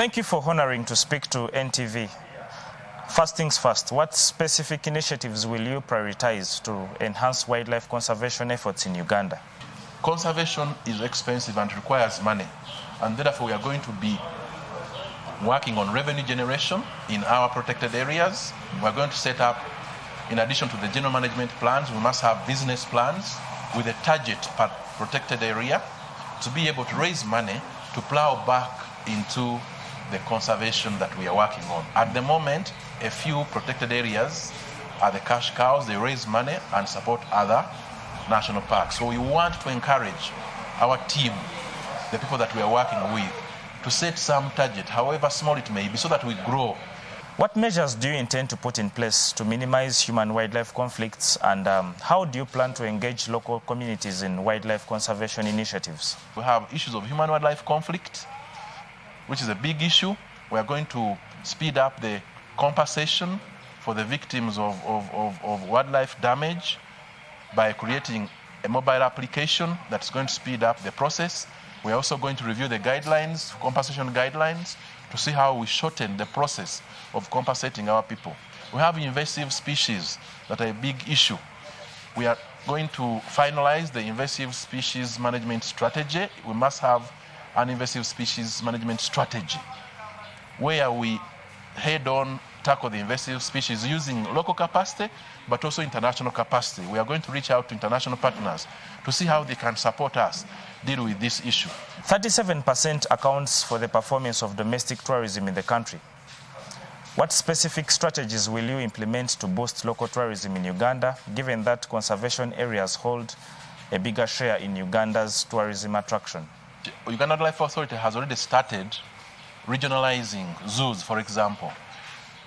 Thank you for honoring to speak to NTV. First things first, what specific initiatives will you prioritize to enhance wildlife conservation efforts in Uganda? Conservation is expensive and requires money, and therefore we are going to be working on revenue generation in our protected areas. We are going to set up, in addition to the general management plans, we must have business plans with a target per protected area to be able to raise money to plow back into the conservation that we are working on. At the moment, a few protected areas are the cash cows. They raise money and support other national parks. So we want to encourage our team, the people that we are working with, to set some target, however small it may be, so that we grow. What measures do you intend to put in place to minimize human-wildlife conflicts, and how do you plan to engage local communities in wildlife conservation initiatives? We have issues of human-wildlife conflict, which is a big issue. We are going to speed up the compensation for the victims of wildlife damage by creating a mobile application that's going to speed up the process. We're also going to review the guidelines, compensation guidelines, to see how we shorten the process of compensating our people. We have invasive species that are a big issue. We are going to finalize the invasive species management strategy. We must have an invasive species management strategy where we head-on tackle the invasive species using local capacity, but also international capacity. We are going to reach out to international partners to see how they can support us deal with this issue. 37% accounts for the performance of domestic tourism in the country. What specific strategies will you implement to boost local tourism in Uganda, given that conservation areas hold a bigger share in Uganda's tourism attraction? Uganda Wildlife Authority has already started regionalizing zoos, for example.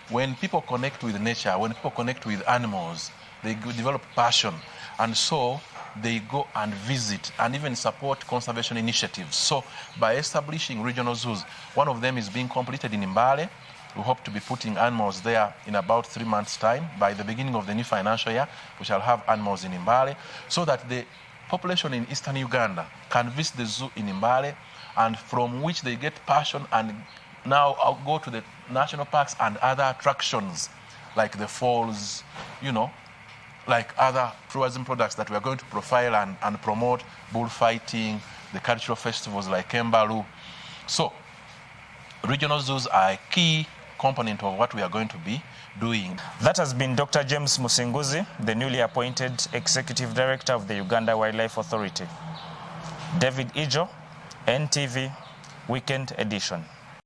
When people connect with nature, when people connect with animals, they develop passion, and so they go and visit and even support conservation initiatives. So by establishing regional zoos, one of them is being completed in Mbale. We hope to be putting animals there in about 3 months' time. By the beginning of the new financial year, we shall have animals in Mbale, so that the population in eastern Uganda can visit the zoo in Mbale, and from which they get passion and now I'll go to the national parks and other attractions like the falls, like other tourism products that we are going to profile and promote, bullfighting, the cultural festivals like Kembalu. So regional zoos are a key component of what we are going to be doing. That has been Dr. James Musinguzi, the newly appointed Executive Director of the Uganda Wildlife Authority. David Ijo, NTV, Weekend Edition.